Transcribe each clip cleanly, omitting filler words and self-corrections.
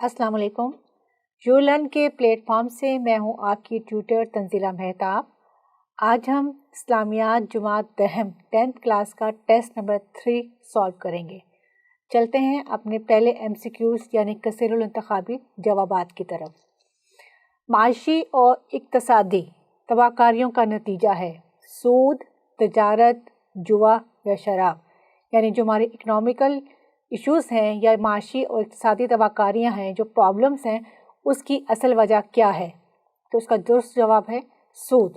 السلام علیکم. You learn کے پلیٹ فارم سے میں ہوں آپ کی ٹیوٹر تنزیلہ مہتاب. آج ہم اسلامیات جماعت دہم 10th کلاس کا ٹیسٹ نمبر 3 سالو کریں گے. چلتے ہیں اپنے پہلے MCQs یعنی کثیر الانتخابی جوابات کی طرف. معاشی اور اقتصادی تباہ کاریوں کا نتیجہ ہے سود، تجارت، جوا یا شراب. یعنی جو ہمارے اکنامیکل ایشوز ہیں یا معاشی اور اقتصادی تباہ کاریاں ہیں، جو پرابلمس ہیں، اس کی اصل وجہ کیا ہے؟ تو اس کا درست جواب ہے سود.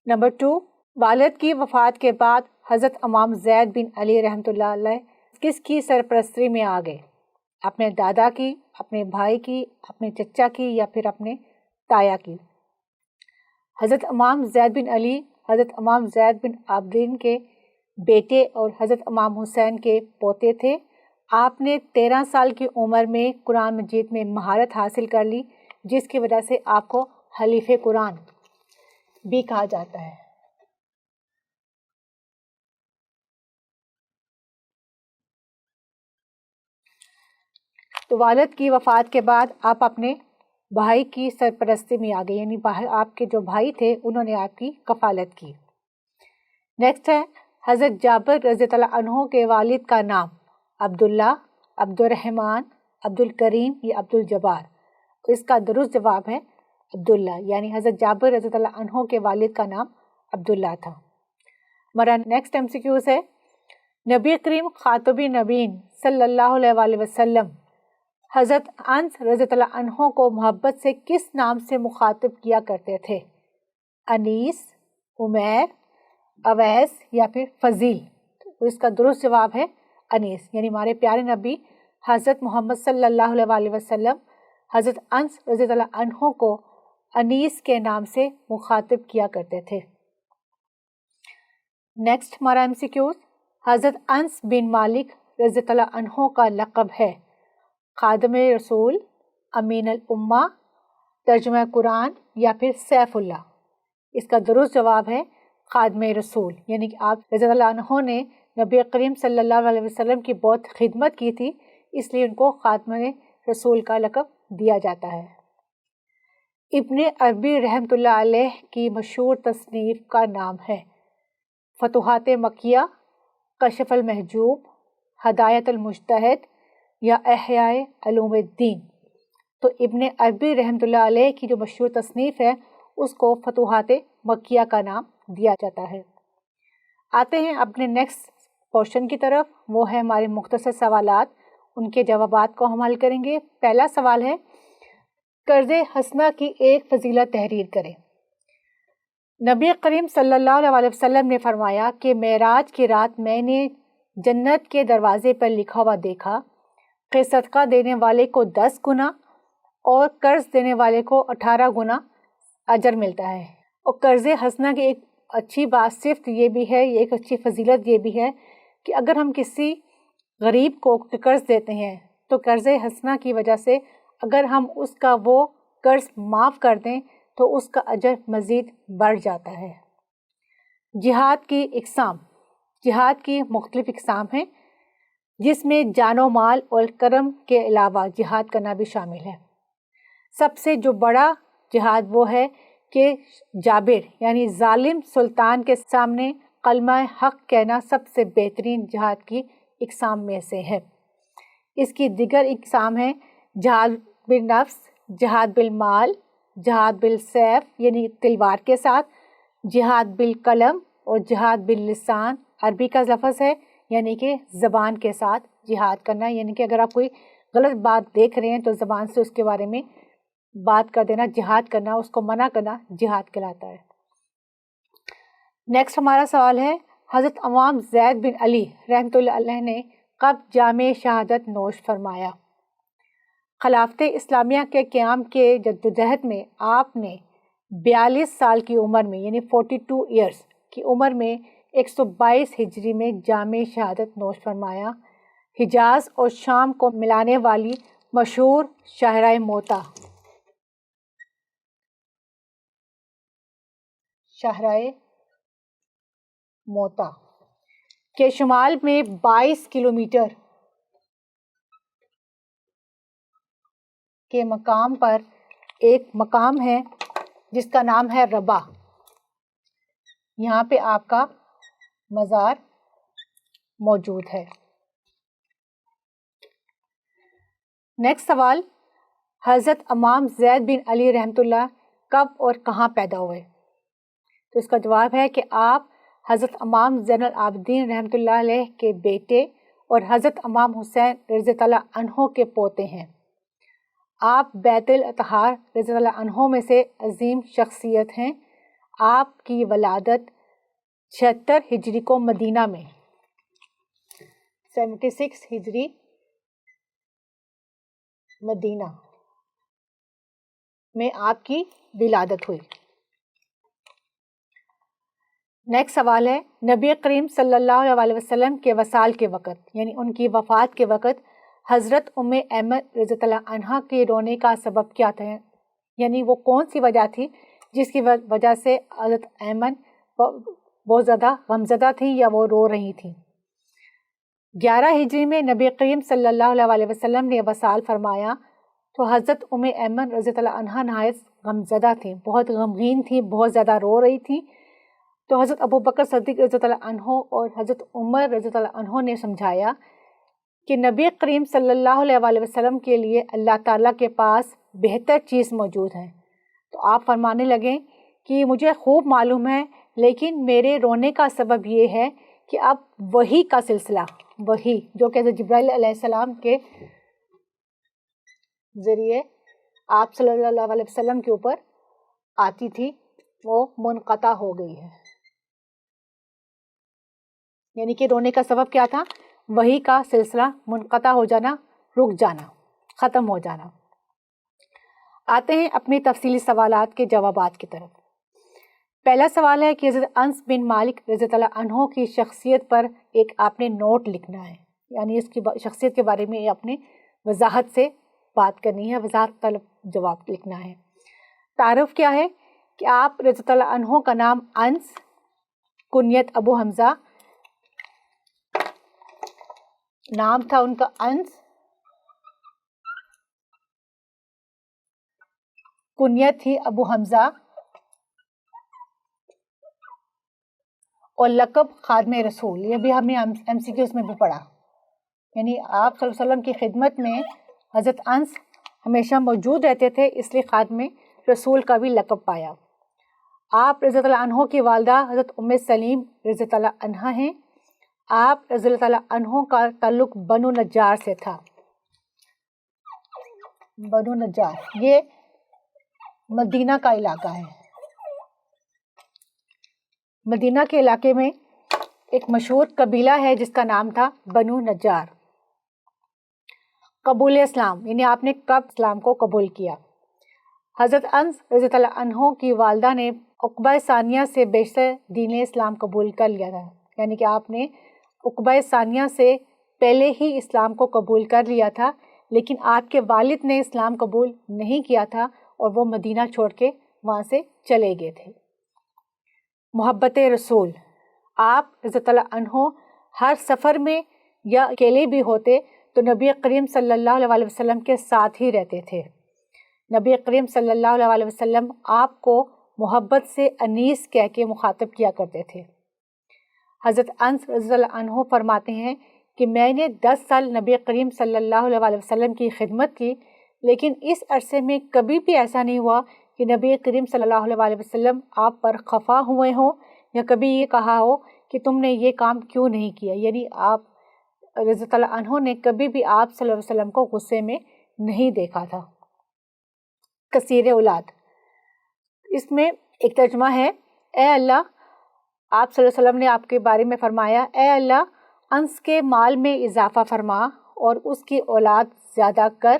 نمبر 2، والد کی وفات کے بعد حضرت امام زید بن علی رحمۃ اللہ علیہ کس کی سرپرستی میں آ گئے؟ اپنے دادا کی، اپنے بھائی کی، اپنے چچا کی یا پھر اپنے تایا کی؟ حضرت امام زید بن علی حضرت امام زید بن عابدین کے بیٹے اور حضرت امام حسین کے پوتے تھے. آپ نے 13 سال کی عمر میں قرآن مجید میں مہارت حاصل کر لی، جس کی وجہ سے آپ کو حلیف قرآن بھی کہا جاتا ہے. تو والد کی وفات کے بعد آپ اپنے بھائی کی سرپرستی میں آ گئے، یعنی آپ کے جو بھائی تھے انہوں نے آپ کی کفالت کی. نیکسٹ ہے حضرت جابر رضی اللہ عنہ کے والد کا نام عبداللہ، عبد الرحمن، عبد الکریم یا عبد الجبار. اس کا درست جواب ہے عبداللہ، یعنی حضرت جابر رضی اللہ عنہ کے والد کا نام عبداللہ تھا. ہمارا نیکسٹ MCQs ہے نبی کریم خاتم نبیین صلی اللہ علیہ وآلہ وسلم حضرت انس رضی اللہ عنہ کو محبت سے کس نام سے مخاطب کیا کرتے تھے؟ انیس، عمیر، اویس یا پھر فضیل؟ تو اس کا درست جواب ہے انیس، یعنی ہمارے پیارے نبی حضرت محمد صلی اللہ علیہ وآلہ وسلم حضرت انس رضی اللہ عنہ کو انیس کے نام سے مخاطب کیا کرتے تھے. نیکسٹ ہمارا MCQs، حضرت انس بن مالک رضی اللہ عنہ کا لقب ہے خادم رسول، امین الامہ، ترجمہ قرآن یا پھر سیف اللہ؟ اس کا درست جواب ہے خادم رسول، یعنی کہ آپ رضی اللہ عنہ نے نبی کریم صلی اللہ علیہ وسلم کی بہت خدمت کی تھی، اس لیے ان کو خاتم رسول کا لقب دیا جاتا ہے. ابن عربی رحمۃ اللہ علیہ کی مشہور تصنیف کا نام ہے فتوحات مکیہ، کشف المحجوب، ہدایت المجتہد یا احیاء علوم الدین. تو ابن عربی رحمۃ اللہ علیہ کی جو مشہور تصنیف ہے اس کو فتوحات مکیہ کا نام دیا جاتا ہے. آتے ہیں اپنے نیکسٹ پورشن کی طرف، وہ ہے ہمارے مختصر سوالات، ان کے جوابات کو ہم حل کریں گے. پہلا سوال ہے قرض حسنہ کی ایک فضیلت تحریر کریں. نبی کریم صلی اللہ علیہ وسلم نے فرمایا کہ معراج کی رات میں نے جنت کے دروازے پر لکھا ہوا دیکھا کہ صدقہ دینے والے کو 10 گنا اور قرض دینے والے کو 18 گنا اجر ملتا ہے. اور قرض حسنہ کی ایک اچھی بات صرف یہ بھی ہے، ایک اچھی فضیلت یہ بھی ہے کہ اگر ہم کسی غریب کو قرض دیتے ہیں تو قرض حسنہ کی وجہ سے اگر ہم اس کا وہ قرض معاف کر دیں تو اس کا اجر مزید بڑھ جاتا ہے. جہاد کی اقسام، جہاد کی مختلف اقسام ہیں جس میں جان و مال اور کرم کے علاوہ جہاد کرنا بھی شامل ہے. سب سے جو بڑا جہاد وہ ہے کہ جابر یعنی ظالم سلطان کے سامنے کلمہ حق کہنا سب سے بہترین جہاد کی اقسام میں سے ہے. اس کی دیگر اقسام ہیں جہاد بالنفس، جہاد بالمال، جہاد بالسیف یعنی تلوار کے ساتھ، جہاد بالقلم اور جہاد باللسان. عربی کا لفظ ہے یعنی کہ زبان کے ساتھ جہاد کرنا، یعنی کہ اگر آپ کوئی غلط بات دیکھ رہے ہیں تو زبان سے اس کے بارے میں بات کر دینا، جہاد کرنا، اس کو منع کرنا جہاد کہلاتا ہے. نیکسٹ ہمارا سوال ہے حضرت امام زید بن علی رحمۃ اللہ علیہ نے کب جامع شہادت نوش فرمایا؟ خلافت اسلامیہ کے قیام کے جدوجہد میں آپ نے 42 سال کی عمر میں یعنی 42 ایئرس کی عمر میں 122 ہجری میں جامع شہادت نوش فرمایا. حجاز اور شام کو ملانے والی مشہور شاہراہ موتا، شاہراہ موتا کے شمال میں 22 کلومیٹر کے مقام پر ایک مقام ہے جس کا نام ہے ربا. یہاں پہ آپ کا مزار موجود ہے. نیکسٹ سوال، حضرت امام زید بن علی رحمۃ اللہ کب اور کہاں پیدا ہوئے؟ تو اس کا جواب ہے کہ آپ حضرت امام زین العابدین رحمۃ اللہ علیہ کے بیٹے اور حضرت امام حسین رضی اللہ عنہ کے پوتے ہیں. آپ بیت الاطہار رضی اللہ عنہ میں سے عظیم شخصیت ہیں. آپ کی ولادت 76 ہجری کو مدینہ میں 76 ہجری مدینہ میں آپ کی ولادت ہوئی. نیکسٹ سوال ہے، نبی کریم صلی اللہ علیہ وسلم کے وصال کے وقت یعنی ان کی وفات کے وقت حضرت ام ایمن رضی اللہ عنہا کے رونے کا سبب کیا تھا؟ یعنی وہ کون سی وجہ تھی جس کی وجہ سے حضرت ایمن بہت زیادہ غمزدہ تھیں یا وہ رو رہی تھیں؟ 11 ہجری میں نبی کریم صلی اللہ علیہ وسلم نے وصال فرمایا تو حضرت ام ایمن رضی اللہ عنہا نہایت غمزدہ تھیں، بہت غمگین تھیں، بہت زیادہ رو رہی تھیں. تو حضرت ابو بکر صدیق رضی اللہ عنہ اور حضرت عمر رضی اللہ عنہ نے سمجھایا کہ نبی کریم صلی اللہ علیہ وسلم کے لیے اللہ تعالیٰ کے پاس بہتر چیز موجود ہے. تو آپ فرمانے لگیں کہ مجھے خوب معلوم ہے، لیکن میرے رونے کا سبب یہ ہے کہ اب وحی کا سلسلہ، وحی جو کہ حضرت جبرائیل علیہ السلام کے ذریعے آپ صلی اللہ علیہ وسلم کے اوپر آتی تھی، وہ منقطع ہو گئی ہے. یعنی کہ رونے کا سبب کیا تھا؟ وحی کا سلسلہ منقطع ہو جانا، رک جانا، ختم ہو جانا. آتے ہیں اپنی تفصیلی سوالات کے جوابات کی طرف. پہلا سوال ہے کہ حضرت انس بن مالک رضی اللہ عنہ کی شخصیت پر ایک آپ نے نوٹ لکھنا ہے، یعنی اس کی شخصیت کے بارے میں آپ نے وضاحت سے بات کرنی ہے، وضاحت طلب جواب لکھنا ہے. تعارف کیا ہے کہ آپ رضی اللہ عنہ کا نام انس، کنیت ابو حمزہ، نام تھا ان کا انس، کنیت تھی ابو حمزہ، اور لقب خادم رسول. یہ بھی ہم نے ایم سی کیوز میں بھی پڑھا. یعنی آپ صلی اللہ علیہ وسلم کی خدمت میں حضرت انس ہمیشہ موجود رہتے تھے، اس لیے خادم رسول کا بھی لقب پایا. آپ رضی اللہ عنہ کی والدہ حضرت ام سلیم رضی اللہ عنہ ہیں. آپ رضی اللہ عنہ کا تعلق بنو نجار سے تھا. بنو نجار یہ مدینہ کا علاقہ ہے. مدینہ کے علاقے میں ایک مشہور قبیلہ ہے جس کا نام تھا بنو نجار. قبول اسلام یعنی آپ نے کب اسلام کو قبول کیا؟ حضرت انس رضی اللہ عنہ کی والدہ نے عقبہ ثانیہ سے بیشتر دین اسلام قبول کر لیا تھا. یعنی کہ آپ نے عقبہ ثانیہ سے پہلے ہی اسلام کو قبول کر لیا تھا، لیکن آپ کے والد نے اسلام قبول نہیں کیا تھا اور وہ مدینہ چھوڑ کے وہاں سے چلے گئے تھے. محبت رسول، آپ رضی اللہ عنہ ہر سفر میں یا اکیلے بھی ہوتے تو نبی کریم صلی اللہ علیہ وسلم کے ساتھ ہی رہتے تھے. نبی کریم صلی اللہ علیہ وسلم آپ کو محبت سے انیس کہہ کے مخاطب کیا کرتے تھے. حضرت انس رضی اللہ عنہ فرماتے ہیں کہ میں نے 10 سال نبی کریم صلی اللہ علیہ وسلم کی خدمت کی، لیکن اس عرصے میں کبھی بھی ایسا نہیں ہوا کہ نبی کریم صلی اللہ علیہ وسلم آپ پر خفا ہوئے ہوں یا کبھی یہ کہا ہو کہ تم نے یہ کام کیوں نہیں کیا. یعنی آپ رضی اللہ عنہ نے کبھی بھی آپ صلی اللہ علیہ وسلم کو غصے میں نہیں دیکھا تھا. کثیر اولاد، اس میں ایک ترجمہ ہے، اے اللہ، آپ صلی اللہ علیہ وسلم نے آپ کے بارے میں فرمایا، اے اللہ انس کے مال میں اضافہ فرما اور اس کی اولاد زیادہ کر،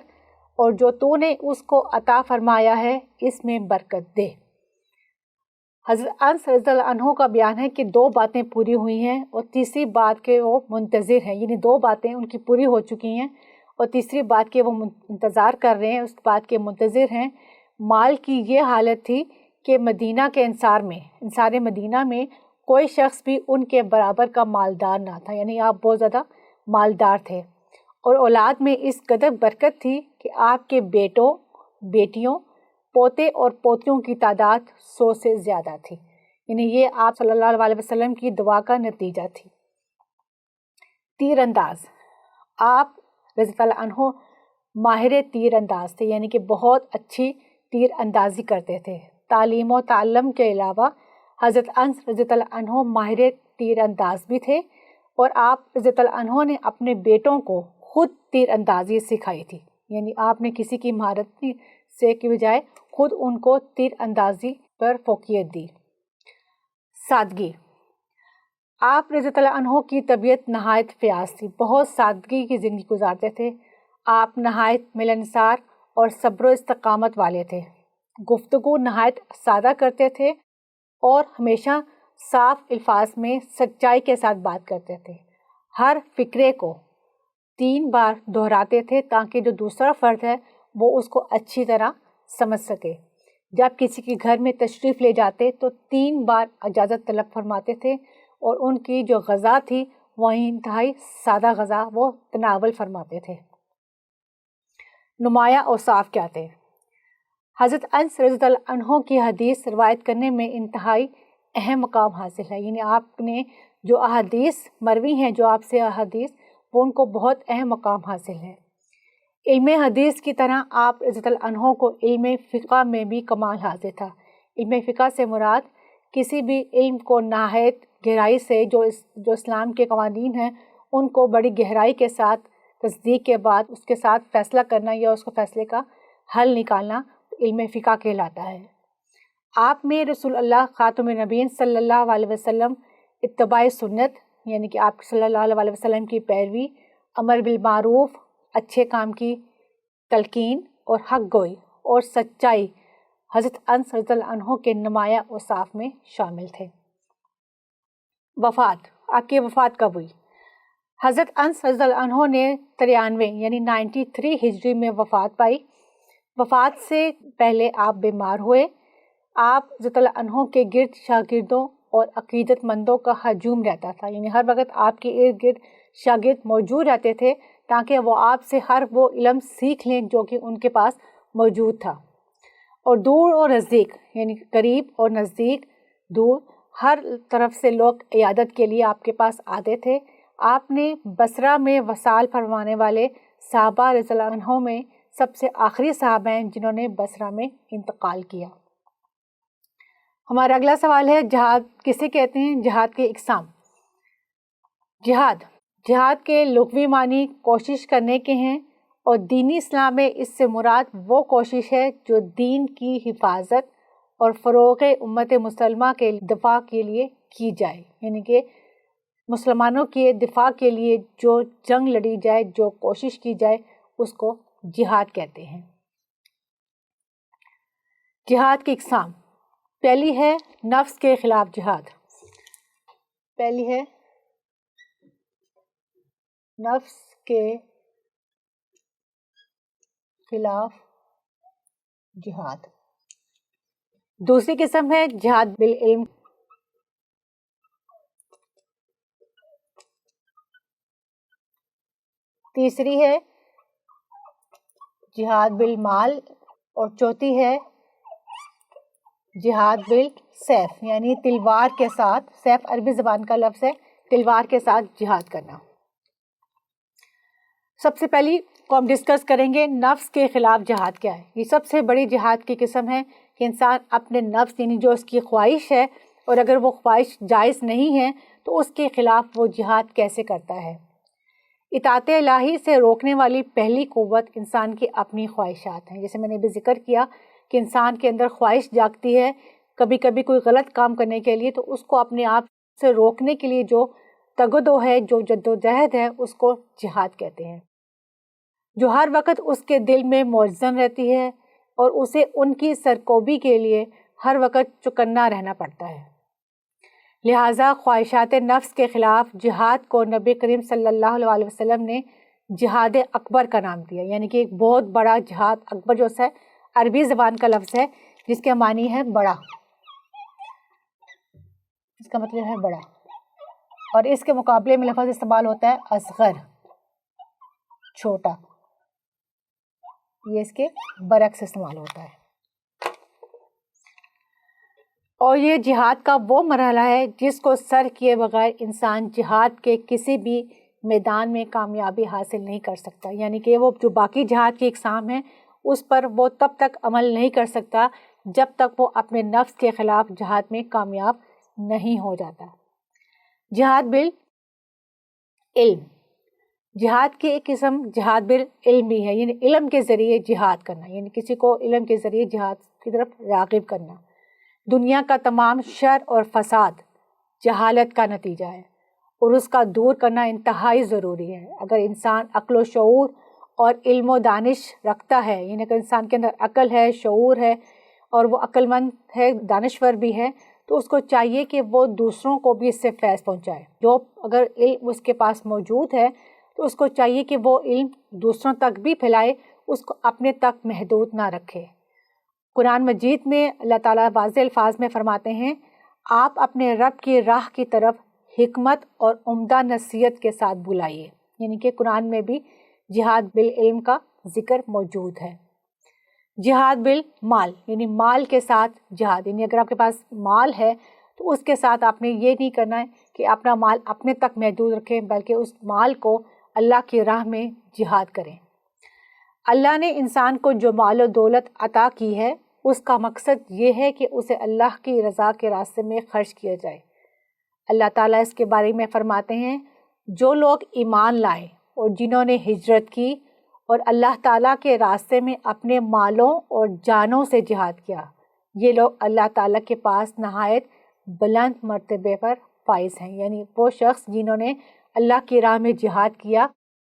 اور جو تو نے اس کو عطا فرمایا ہے اس میں برکت دے. حضرت انس رضی اللہ عنہ کا بیان ہے کہ 2 باتیں پوری ہوئی ہیں اور تیسری بات کے وہ منتظر ہیں. یعنی 2 باتیں ان کی پوری ہو چکی ہیں اور تیسری بات کے وہ انتظار کر رہے ہیں، اس بات کے منتظر ہیں. مال کی یہ حالت تھی کہ مدینہ کے انصار مدینہ میں کوئی شخص بھی ان کے برابر کا مالدار نہ تھا. یعنی آپ بہت زیادہ مالدار تھے، اور اولاد میں اس قدر برکت تھی کہ آپ کے بیٹوں، بیٹیوں، پوتے اور پوتیوں کی تعداد 100 سے زیادہ تھی. یعنی یہ آپ صلی اللہ علیہ وسلم کی دعا کا نتیجہ تھی. تیر انداز. آپ رضی اللہ عنہ ماہر تیر انداز تھے، یعنی کہ بہت اچھی تیر اندازی کرتے تھے. تعلیم و تعلم کے علاوہ حضرت انس رضی اللہ عنہ ماہر تیر انداز بھی تھے، اور آپ رضی اللہ عنہ نے اپنے بیٹوں کو خود تیر اندازی سکھائی تھی. یعنی آپ نے کسی کی مہارت سے کی بجائے خود ان کو تیر اندازی پر فوقیت دی. سادگی. آپ رضی اللہ عنہ کی طبیعت نہایت فیاض تھی، بہت سادگی کی زندگی گزارتے تھے. آپ نہایت ملنسار اور صبر و استقامت والے تھے. گفتگو نہایت سادہ کرتے تھے اور ہمیشہ صاف الفاظ میں سچائی کے ساتھ بات کرتے تھے. ہر فکرے کو 3 بار دہراتے تھے تاکہ جو دوسرا فرد ہے وہ اس کو اچھی طرح سمجھ سکے. جب کسی کے گھر میں تشریف لے جاتے تو 3 بار اجازت طلب فرماتے تھے، اور ان کی جو غذا تھی وہ انتہائی سادہ غذا وہ تناول فرماتے تھے. نمایاں اوصاف کیا تھے؟ حضرت انس رضی اللہ عنہ کی حدیث روایت کرنے میں انتہائی اہم مقام حاصل ہے. یعنی آپ نے جو احادیث مروی ہیں، جو آپ سے احادیث، وہ ان کو بہت اہم مقام حاصل ہے. علم حدیث کی طرح آپ رضی اللہ عنہ کو علم فقہ میں بھی کمال حاصل تھا. علم فقہ سے مراد کسی بھی علم کو نہایت گہرائی سے جو اسلام کے قوانین ہیں ان کو بڑی گہرائی کے ساتھ تصدیق کے بعد اس کے ساتھ فیصلہ کرنا یا اس کو فیصلے کا حل نکالنا علم فقہ کہلاتا ہے. آپ میں رسول اللہ خاتم النبیین صلی اللہ علیہ وسلم اتباع سنت، یعنی کہ آپ صلی اللہ علیہ وسلم کی پیروی، امر بالمعروف، اچھے کام کی تلقین اور حق گوئی اور سچائی حضرت انس رضی اللہ عنہ کے نمایاں اوصاف میں شامل تھے. وفات. آپ کی وفات کب ہوئی؟ حضرت انس رضی اللہ عنہ نے 93 یعنی 93 ہجری میں وفات پائی. وفات سے پہلے آپ بیمار ہوئے. آپ رضی اللہ عنہ کے گرد شاگردوں اور عقیدت مندوں کا ہجوم رہتا تھا. یعنی ہر وقت آپ کے ارد گرد شاگرد موجود رہتے تھے تاکہ وہ آپ سے ہر وہ علم سیکھ لیں جو کہ ان کے پاس موجود تھا. اور دور اور نزدیک، یعنی قریب اور نزدیک، دور، ہر طرف سے لوگ عیادت کے لیے آپ کے پاس آتے تھے. آپ نے بصرہ میں وصال فرمانے والے صحابہ رضی اللہ عنہ میں سب سے آخری صحابہ ہیں جنہوں نے بصرہ میں انتقال کیا. ہمارا اگلا سوال ہے، جہاد کسے کہتے ہیں؟ جہاد کے اقسام. جہاد کے لغوی معنی کوشش کرنے کے ہیں، اور دینی اسلام میں اس سے مراد وہ کوشش ہے جو دین کی حفاظت اور فروغ امت مسلمہ کے دفاع کے لیے کی جائے. یعنی کہ مسلمانوں کے دفاع کے لیے جو جنگ لڑی جائے، جو کوشش کی جائے، اس کو جہاد کہتے ہیں. جہاد کی اقسام. پہلی ہے نفس کے خلاف جہاد. پہلی ہے نفس کے خلاف جہاد. دوسری قسم ہے جہاد بالعلم. تیسری ہے جہاد بالمال، اور چوتھی ہے جہاد بالسیف، یعنی تلوار کے ساتھ. سیف عربی زبان کا لفظ ہے، تلوار کے ساتھ جہاد کرنا. سب سے پہلی کو ہم ڈسکس کریں گے نفس کے خلاف جہاد کیا ہے. یہ سب سے بڑی جہاد کی قسم ہے کہ انسان اپنے نفس، یعنی جو اس کی خواہش ہے، اور اگر وہ خواہش جائز نہیں ہے تو اس کے خلاف وہ جہاد کیسے کرتا ہے. اطاعت الہی سے روکنے والی پہلی قوت انسان کی اپنی خواہشات ہیں. جیسے میں نے بھی ذکر کیا کہ انسان کے اندر خواہش جاگتی ہے کبھی کبھی کوئی غلط کام کرنے کے لیے، تو اس کو اپنے آپ سے روکنے کے لیے جو تگدو ہے، جو جدوجہد ہے، اس کو جہاد کہتے ہیں. جو ہر وقت اس کے دل میں ملزم رہتی ہے اور اسے ان کی سرکوبی کے لیے ہر وقت چکنا رہنا پڑتا ہے. لہٰذا خواہشات نفس کے خلاف جہاد کو نبی کریم صلی اللہ علیہ وسلم نے جہاد اکبر کا نام دیا. یعنی کہ ایک بہت بڑا جہاد. اکبر جو ہے عربی زبان کا لفظ ہے جس کے معنی ہے بڑا، اس کا مطلب ہے بڑا، اور اس کے مقابلے میں لفظ استعمال ہوتا ہے اصغر، چھوٹا. یہ اس کے برعکس استعمال ہوتا ہے. اور یہ جہاد کا وہ مرحلہ ہے جس کو سر کیے بغیر انسان جہاد کے کسی بھی میدان میں کامیابی حاصل نہیں کر سکتا. یعنی کہ وہ جو باقی جہاد کی اقسام ہیں اس پر وہ تب تک عمل نہیں کر سکتا جب تک وہ اپنے نفس کے خلاف جہاد میں کامیاب نہیں ہو جاتا. جہاد بالعلم، جہاد کی ایک قسم جہاد بالعلم بھی ہے، یعنی علم کے ذریعے جہاد کرنا، یعنی کسی کو علم کے ذریعے جہاد کی طرف راغب کرنا. دنیا کا تمام شر اور فساد جہالت کا نتیجہ ہے اور اس کا دور کرنا انتہائی ضروری ہے. اگر انسان عقل و شعور اور علم و دانش رکھتا ہے، یعنی اگر انسان کے اندر عقل ہے، شعور ہے اور وہ عقل مند ہے، دانشور بھی ہے، تو اس کو چاہیے کہ وہ دوسروں کو بھی اس سے فیض پہنچائے. جو اگر علم اس کے پاس موجود ہے تو اس کو چاہیے کہ وہ علم دوسروں تک بھی پھیلائے، اس کو اپنے تک محدود نہ رکھے. قرآن مجید میں اللہ تعالیٰ واضح الفاظ میں فرماتے ہیں، آپ اپنے رب کی راہ کی طرف حکمت اور عمدہ نصیحت کے ساتھ بلائیے. یعنی کہ قرآن میں بھی جہاد بالعلم کا ذکر موجود ہے. جہاد بالمال، یعنی مال کے ساتھ جہاد، یعنی اگر آپ کے پاس مال ہے تو اس کے ساتھ آپ نے یہ نہیں کرنا ہے کہ اپنا مال اپنے تک محدود رکھیں، بلکہ اس مال کو اللہ کی راہ میں جہاد کریں. اللہ نے انسان کو جو مال و دولت عطا کی ہے اس کا مقصد یہ ہے کہ اسے اللہ کی رضا کے راستے میں خرچ کیا جائے. اللہ تعالیٰ اس کے بارے میں فرماتے ہیں، جو لوگ ایمان لائے اور جنہوں نے ہجرت کی اور اللہ تعالیٰ کے راستے میں اپنے مالوں اور جانوں سے جہاد کیا، یہ لوگ اللہ تعالیٰ کے پاس نہایت بلند مرتبے پر فائز ہیں. یعنی وہ شخص جنہوں نے اللہ کی راہ میں جہاد کیا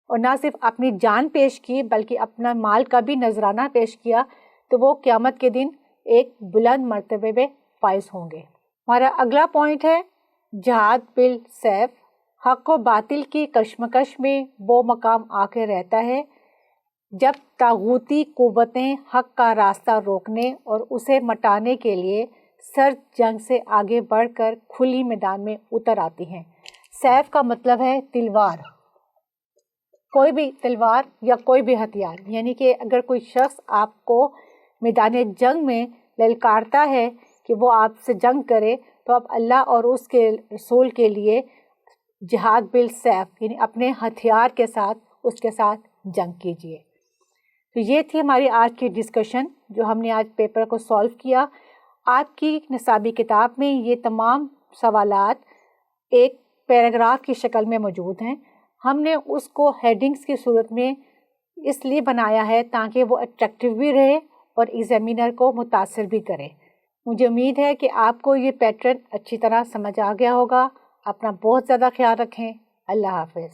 اور نہ صرف اپنی جان پیش کی بلکہ اپنا مال کا بھی نذرانہ پیش کیا، تو وہ قیامت کے دن ایک بلند مرتبے پہ فائز ہوں گے. ہمارا اگلا پوائنٹ ہے جہاد بالسیف. حق و باطل کی کشمکش میں وہ مقام آ کے رہتا ہے جب طاغوتی قوتیں حق کا راستہ روکنے اور اسے مٹانے کے لیے سرد جنگ سے آگے بڑھ کر کھلی میدان میں اتر آتی ہیں. سیف کا مطلب ہے تلوار، کوئی بھی تلوار یا کوئی بھی ہتھیار. یعنی کہ اگر کوئی شخص آپ کو میدان جنگ میں للکارتا ہے کہ وہ آپ سے جنگ کرے تو آپ اللہ اور اس کے رسول کے لیے جہاد بالسیف، یعنی اپنے ہتھیار کے ساتھ اس کے ساتھ جنگ کیجیے. تو یہ تھی ہماری آج کی ڈسکشن جو ہم نے آج پیپر کو سالو کیا. آپ کی نصابی کتاب میں یہ تمام سوالات ایک پیراگراف کی شکل میں موجود ہیں. ہم نے اس کو ہیڈنگز کی صورت میں اس لیے بنایا ہے تاکہ وہ اٹریکٹیو بھی رہے اور ایگزامینر کو متاثر بھی کرے. مجھے امید ہے کہ آپ کو یہ پیٹرن اچھی طرح سمجھ آ گیا ہوگا. اپنا بہت زیادہ خیال رکھیں. اللہ حافظ.